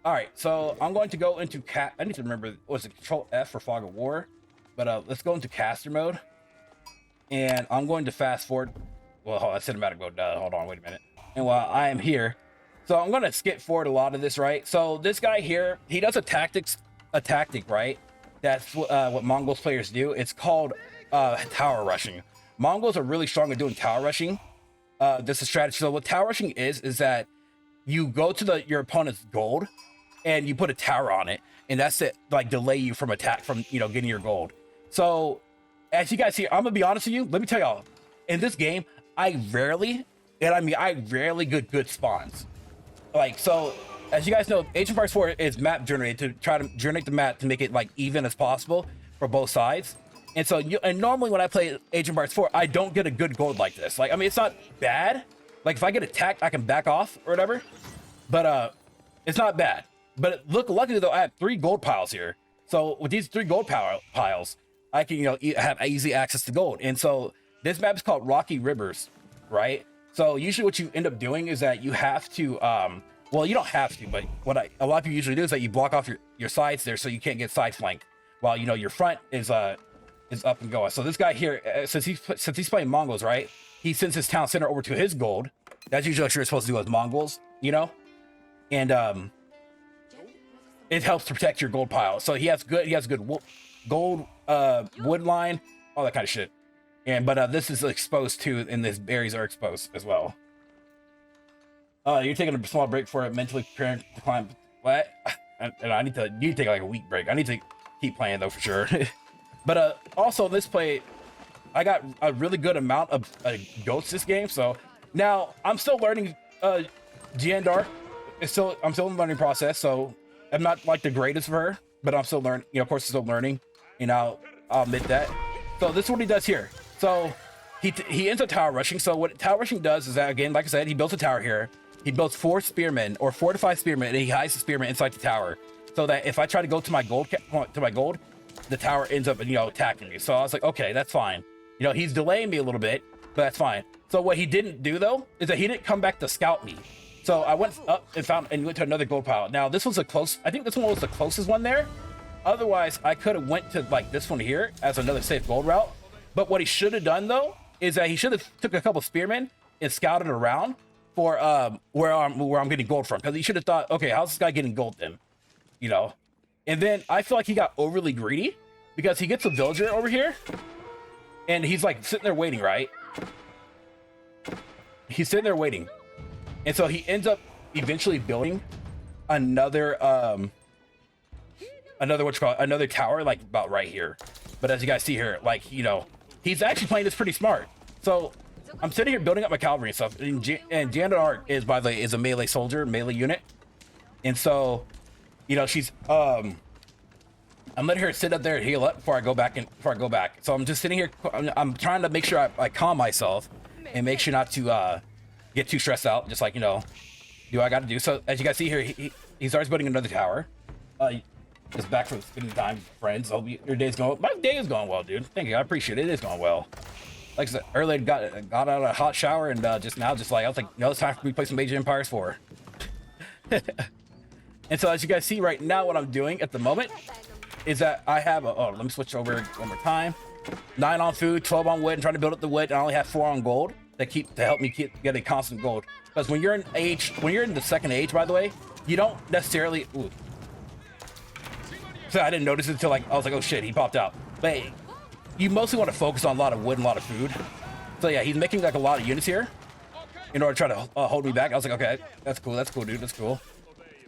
All right, so I'm going to go into cat. I need to remember, was it Control F for Fog of War? But let's go into caster mode, and I'm going to fast forward. Well, hold on, cinematic mode. Hold on, wait a minute. And while I am here, so I'm going to skip forward a lot of this, right? So this guy here, he does a tactic, right? That's what Mongols players do. It's called tower rushing. Mongols are really strong at doing tower rushing. This is a strategy. So what tower rushing is that you go to your opponent's gold and you put a tower on it, and that's it, like delay you from getting your gold. So as you guys see, I'm gonna be honest with you, let me tell y'all, in this game I rarely get good spawns. Like, so as you guys know, Age of Empires 4 is map generated to try to generate the map to make it like even as possible for both sides. And so normally when I play Age of Empires 4, I don't get a good gold like this. Like, I mean, it's not bad. Like, if I get attacked, I can back off or whatever. But it's not bad. But look, luckily though, I have 3 gold piles here. So with these 3 gold piles, I can, have easy access to gold. And so this map is called Rocky Rivers, right? So usually what you end up doing is that you have to, well, you don't have to, but a lot of people usually do is that you block off your sides there so you can't get side flanked, while your front is up and going. So this guy here, since he's playing Mongols, right? He sends his town center over to his gold. That's usually what you're supposed to do with Mongols, and it helps protect your gold pile. So he has good gold wood line, all that kind of shit. But this is exposed too, and these berries are exposed as well. You're taking a small break for it, mentally preparing to climb. What? And I need to take like a week break. I need to keep playing though for sure. But also in this play, I got a really good amount of goats this game. So now I'm still learning Jeanne. I'm still in the learning process. So I'm not like the greatest of her, but I'm still learning. Of course, still learning. I'll admit that. So this is what he does here. So he ends up tower rushing. So what tower rushing does is that, again, like I said, he builds a tower here. He builds 4 spearmen or 4 to 5 spearmen, and he hides the spearmen inside the tower, so that if I try to go to my gold, the tower ends up attacking me. So I was like, okay, that's fine. He's delaying me a little bit, but that's fine. So what he didn't do though is that he didn't come back to scout me. So I went up and went to another gold pile. Now this was I think this one was the closest one there. Otherwise, I could have went to like this one here as another safe gold route. But what he should have done though is that he should have took a couple spearmen and scouted around for where I'm getting gold from, because he should have thought, okay, how's this guy getting gold then? And then I feel like he got overly greedy, because he gets a villager over here and he's like sitting there waiting, right? He's sitting there waiting, and so he ends up eventually building another another tower, like about right here. But as you guys see here, like, he's actually playing this pretty smart. So I'm sitting here building up my cavalry and stuff, and Jeanne is, by the way, is a melee soldier, melee unit. And so, she's I'm letting her sit up there and heal up before I go back. So I'm just sitting here. I'm trying to make sure I calm myself and make sure not to get too stressed out. Just like, do what I got to do. So as you guys see here, he starts building another tower. Just back from spending time with friends. Hope your day's going. My day is going well, dude. Thank you. I appreciate it. It is going well. Like I said earlier, got out of a hot shower, and just like I was like, it's time for me to play some Age of Empires 4. And so as you guys see right now, what I'm doing at the moment is that I have let me switch over one more time. 9 on food, 12 on wood, and trying to build up the wood, and I only have 4 on gold to help me get a constant gold. Because when you're in the second age, by the way, you don't necessarily. Ooh. So I didn't notice it until I was like, oh shit, he popped out. But hey, you mostly want to focus on a lot of wood and a lot of food. So yeah, he's making like a lot of units here in order to try to hold me back. I was like, okay, that's cool, dude, that's cool.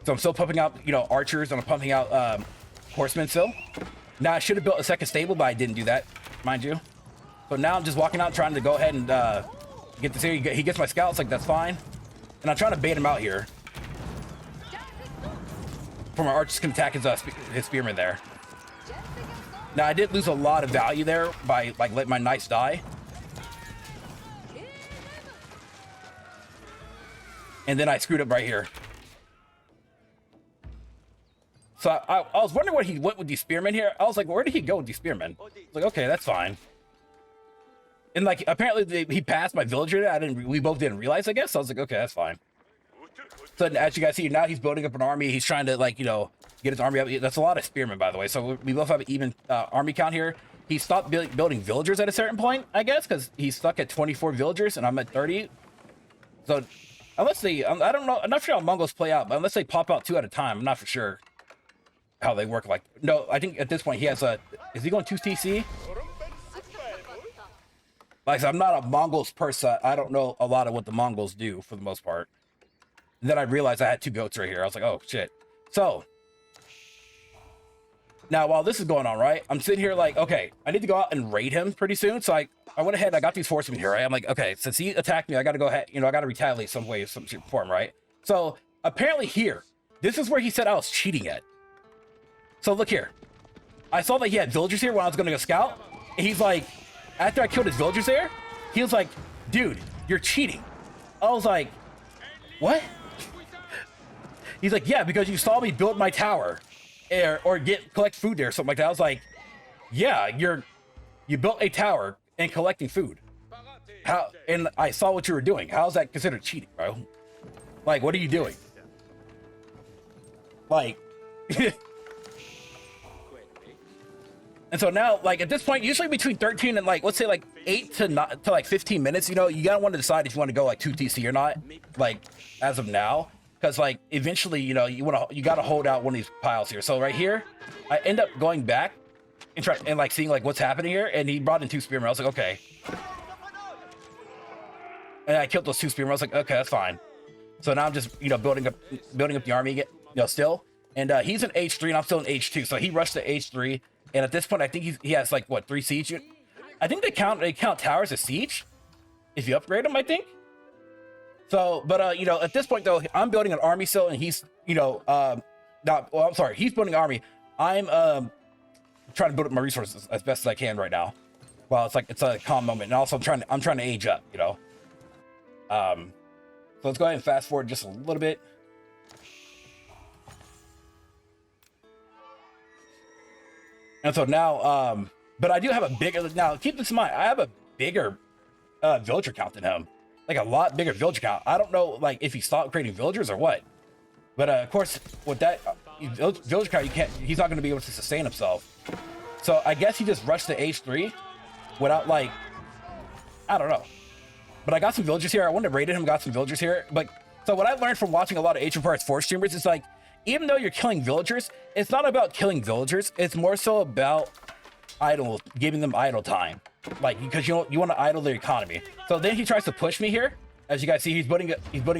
So I'm still pumping out, archers, and I'm pumping out horsemen still. Now I should have built a second stable, but I didn't do that, mind you. So now I'm just walking out trying to go ahead and get this here. He gets my scouts, like that's fine. And I'm trying to bait him out here. For my archers can attack his spearmen there. Now I did lose a lot of value there by like letting my knights die. And then I screwed up right here. So I was wondering where he went with these spearmen here. I was like, where did he go with these spearmen? I was like, okay, that's fine. And like apparently he passed my villager. We both didn't realize, I guess. So I was like, okay, that's fine. So as you guys see, now he's building up an army. He's trying to, like, you know, get his army up. That's a lot of spearmen, by the way. So we both have an even army count here. He stopped building villagers at a certain point, I guess, because he's stuck at 24 villagers and I'm at 30. So unless they, I don't know, I'm not sure how Mongols play out, but unless they pop out 2 at a time, I'm not for sure how they work. Like, no, I think at this point he has a, is he going 2 TC? Like, so I'm not a Mongols person. I don't know a lot of what the Mongols do for the most part. And then I realized I had 2 goats right here. I was like, oh shit. So now while this is going on, right, I'm sitting here like, okay, I need to go out and raid him pretty soon. So I went ahead, I got these horsemen here, right? I'm like, okay, since he attacked me, I got to go ahead, you know, I got to retaliate some way, some shit for him, right? So apparently here, this is where he said I was cheating at. So look here. I saw that he had villagers here when I was going to go scout. And he's like, after I killed his villagers there, he was like, dude, you're cheating. I was like, what? He's like, yeah, because you saw me build my tower or collect food there or something like that. I was like, yeah, you built a tower and collecting food. How? And I saw what you were doing. How is that considered cheating, bro? Like, what are you doing? Like, and so now, like, at this point, usually between 13 and, like, let's say like 8 to 15 minutes, you know, you gotta want to decide if you want to go like 2 TC or not, like, as of now. Because, like, eventually, you know, you gotta hold out one of these piles here. So right here, I end up going back and like seeing like what's happening here, and he brought in 2 spearmen. I was like, okay. And I killed those 2 spearmen. I was like, okay, that's fine. So now I'm just, you know, building up the army, you know, still. And he's in H3 and I'm still in H2. So he rushed to H3, and at this point, I think he has like what, 3 siege. I think they count towers as siege if you upgrade them, I think. So, but you know, at this point though, I'm building an army still, and he's, you know, I'm sorry, he's building an army. I'm trying to build up my resources as best as I can right now. Well, it's a calm moment, and also I'm trying to age up, you know. So let's go ahead and fast forward just a little bit. And so now, but I do have a bigger, now keep this in mind, I have a bigger villager count than him. Like a lot bigger villager count. I don't know, like, if he stopped creating villagers or what. But of course, with that villager count, he's not going to be able to sustain himself. So I guess he just rushed to H3 without, like, I don't know. But I got some villagers here. I wanted to raid him, got some villagers here. But so what I learned from watching a lot of AOE4 streamers is, like, even though you're killing villagers, it's not about killing villagers. It's more so about giving them idle time. Like, because you want to idle their economy. So then he tries to push me here. As you guys see, he's building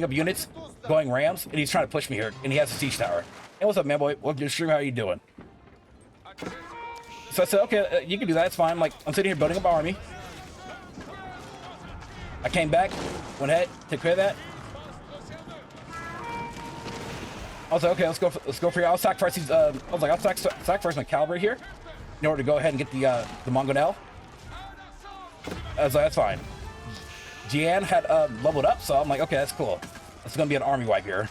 up units, going rams, and he's trying to push me here. And he has a siege tower. Hey, what's up, man, boy? Welcome to the stream. How are you doing? So I said, okay, you can do that. It's fine. I'm sitting here building up my army. I came back, went ahead, took care of that. I was like, okay, let's go for you. I'll sacrifice these. I was like, I'll sacrifice my cavalry here in order to go ahead and get the Mongol. I was like, that's fine. Jeanne had leveled up, so I'm like, okay, that's cool. It's gonna be an army wipe here.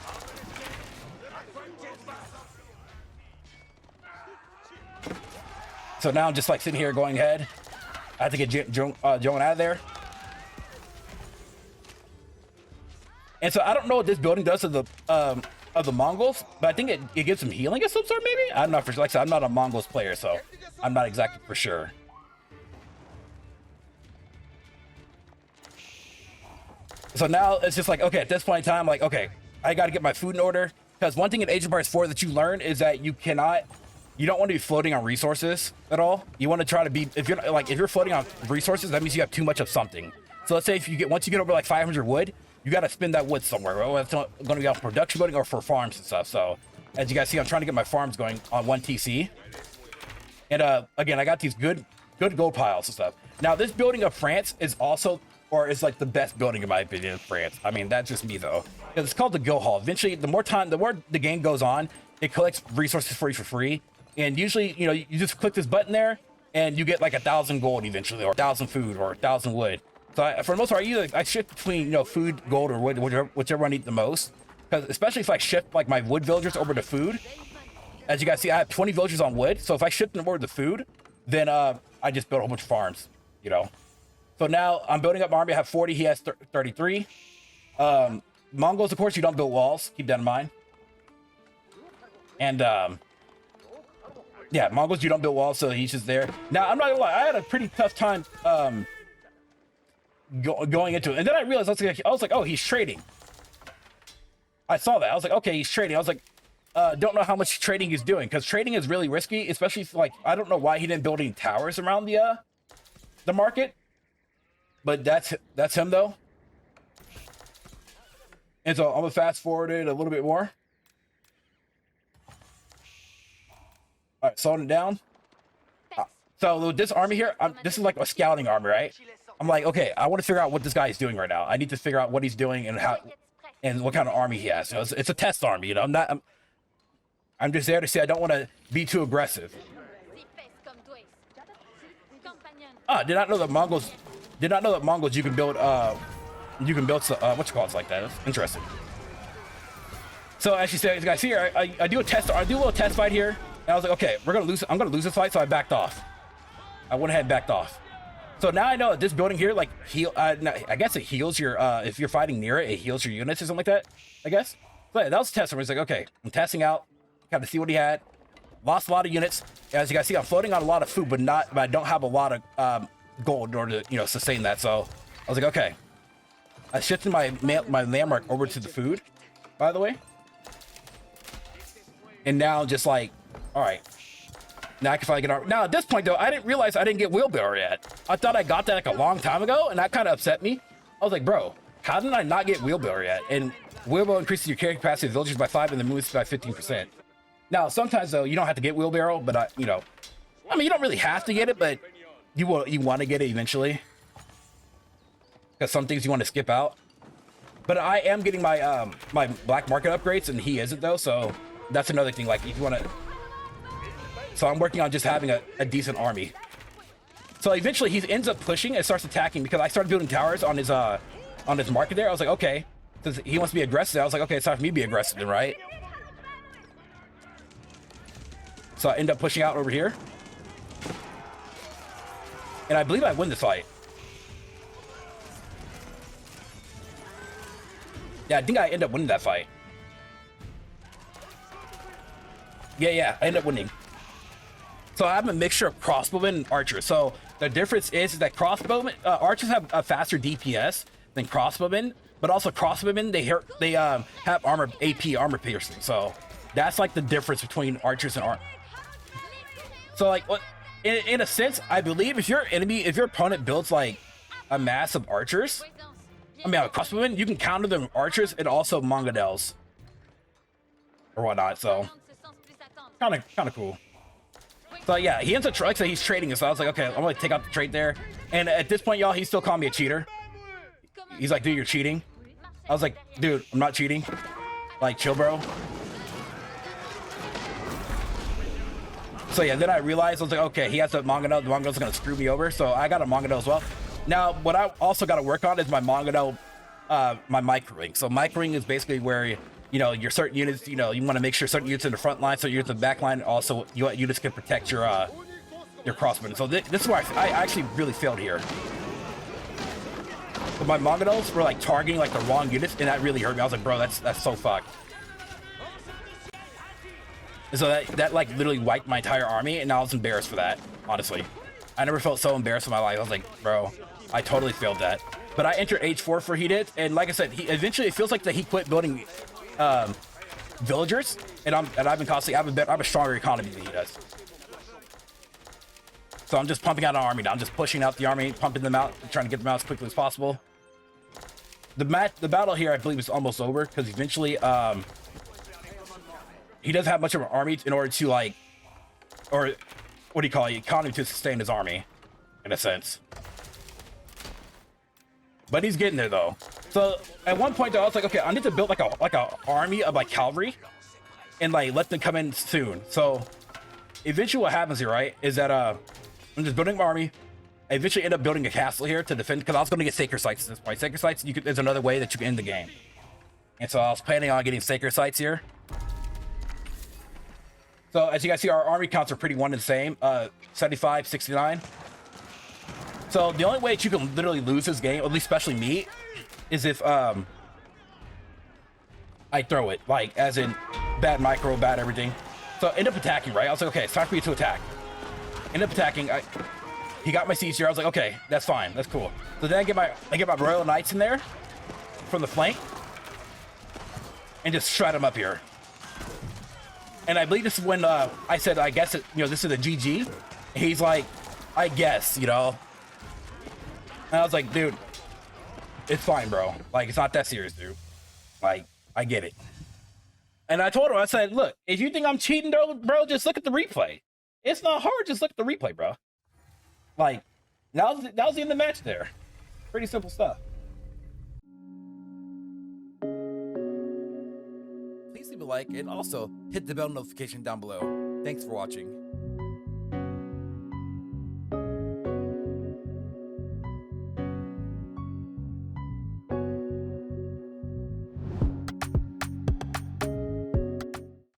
So now I'm just like sitting here going ahead. I have to get Joan out of there. And so I don't know what this building does to the Mongols, but I think it gives them healing of some sort, maybe? I'm not for sure. Like I said, I'm not a Mongols player, so I'm not exactly for sure. So now it's just like, okay, at this point in time, like, okay, I got to get my food in order. Because one thing in Age of Empires 4 that you learn is that you don't want to be floating on resources at all. You want to try to be, if you're floating on resources, that means you have too much of something. So let's say once you get over like 500 wood, you got to spend that wood somewhere. Well, it's going to be on production building or for farms and stuff. So as you guys see, I'm trying to get my farms going on 1 TC. And again, I got these good gold piles and stuff. Now this building of France is also, or is like the best building in my opinion in France. I mean, that's just me though. It's called the Go Hall. Eventually, the more the game goes on, it collects resources for you for free. And usually, you know, you just click this button there and you get like 1,000 gold eventually, or 1,000 food, or 1,000 wood. So for the most part, I shift between, you know, food, gold, or wood, whichever I need the most. Because especially if I shift like my wood villagers over to food, as you guys see, I have 20 villagers on wood. So if I shift them over to food, then I just build a whole bunch of farms, you know. So now I'm building up my army. I have 40. He has 33. Mongols, of course, you don't build walls. Keep that in mind. And yeah, Mongols, you don't build walls, so he's just there. Now, I'm not gonna lie, I had a pretty tough time going into it, and then I realized I was like, oh, he's trading. I saw that. I was like, okay, he's trading. I was like, don't know how much trading he's doing, because trading is really risky, especially if, like, I don't know why he didn't build any towers around the market, but that's him though. And so I'm gonna fast forward it a little bit more. All right, slowing it down. So with this army here, this is like a scouting army, right? I'm like, okay, I want to figure out what this guy is doing right now. I need to figure out what he's doing and how, and what kind of army he has. You know, it's a test army, you know. I'm just there to say I don't want to be too aggressive. Did not know that Mongols. Did not know that Mongols you can build what you call it like that. That's interesting. So as you guys here, I do a little test fight here, and I was like, okay, we're gonna lose. I'm gonna lose this fight, so I backed off. I went ahead and backed off. So now I know that this building here, like, I guess it heals your, if you're fighting near it, it heals your units or something like that, I guess. So yeah, that was a test. I was like, okay, I'm testing out, kind of see what he had. Lost a lot of units. As you guys see, I'm floating on a lot of food, but I don't have a lot of gold in order to, you know, sustain that. So I was like, okay. I shifted my landmark over to the food, by the way. And now just like, all right. Now I can finally get armor. Now at this point though, I didn't realize I didn't get wheelbarrow yet. I thought I got that like a long time ago, and that kind of upset me. I was like, bro, how did I not get wheelbarrow yet? And wheelbarrow increases your carrying capacity of villagers by 5 and the moves by 15%. Now sometimes though, you don't have to get wheelbarrow, but you know, I mean, you don't really have to get it, but you want to get it eventually, because some things you want to skip out. But I am getting my my black market upgrades, and he isn't though, so that's another thing. Like if you want to. So I'm working on just having a decent army. So eventually he ends up pushing and starts attacking, because I started building towers on his market there. I was like, okay, since he wants to be aggressive, I was like, okay, it's time for me to be aggressive then, right? So I end up pushing out over here. And I believe I win this fight. Yeah, I think I end up winning that fight. Yeah, I end up winning. So I have a mixture of crossbowmen and archers. So the difference is that crossbowmen, archers have a faster DPS than crossbowmen, but also crossbowmen, they have armor piercing. So that's like the difference between archers and So like, in a sense, I believe if your opponent builds like a mass of archers, I mean, crossbowmen, you can counter them archers and also Mongols or whatnot. So kind of cool. So yeah, he ends up like so he's trading, so I was like, okay, I'm gonna take out the trade there. And at this point, y'all, he's still calling me a cheater. He's like, dude, you're cheating. I was like, dude, I'm not cheating. Like, chill, bro. So yeah, then I realized, I was like, okay, he has a Mongol. The Mongol's gonna screw me over, so I got a Mongol as well. Now, what I also got to work on is my Mongol, my microing. So microing is basically where you know your certain units, you know, you want to make sure certain units in the front line, so units in the back line, also units can protect your crossbowmen. So this is where I actually really failed here. But my Mongols were like targeting like the wrong units, and that really hurt me. I was like, bro, that's so fucked. And so that like literally wiped my entire army, and I was embarrassed for that, honestly. I never felt so embarrassed in my life. I was like, bro, I totally failed that. But I entered H4 for he did, and like I said, he eventually, it feels like that he quit building villagers, and I've been constantly, I have a stronger economy than he does. So I'm just pumping out an army now. I'm just pushing out the army, pumping them out, trying to get them out as quickly as possible. The battle here, I believe, is almost over, because eventually he doesn't have much of an army in order to like, or what do you call it, economy to sustain his army, in a sense. But he's getting there though. So at one point though, I was like, okay, I need to build like a army of like cavalry, and like let them come in soon. So eventually, what happens here, right, is that I'm just building my army. I eventually end up building a castle here to defend, because I was going to get sacred sites at this point. Sacred sites, there's another way that you can end the game, and so I was planning on getting sacred sites here. So as you guys see, our army counts are pretty one and the same, 75, 69. So the only way that you can literally lose this game, at least especially me, is if I throw it, like, as in bad micro, bad everything. So I end up attacking, right? I was like, okay, it's time for you to attack. End up attacking. He got my siege here. I was like, okay, that's fine, that's cool. So then I get my Royal Knights in there from the flank and just shred him up here. And I believe this is when I said, I guess it, this is a GG. He's like, I guess, And I was like, dude, it's fine, bro. Like, it's not that serious, dude. Like, I get it. And I told him, I said, look, if you think I'm cheating, bro, just look at the replay. It's not hard, just look at the replay, bro. Like, that was the end of the match there. Pretty simple stuff. Please leave a like and also hit the bell notification down below. Thanks for watching.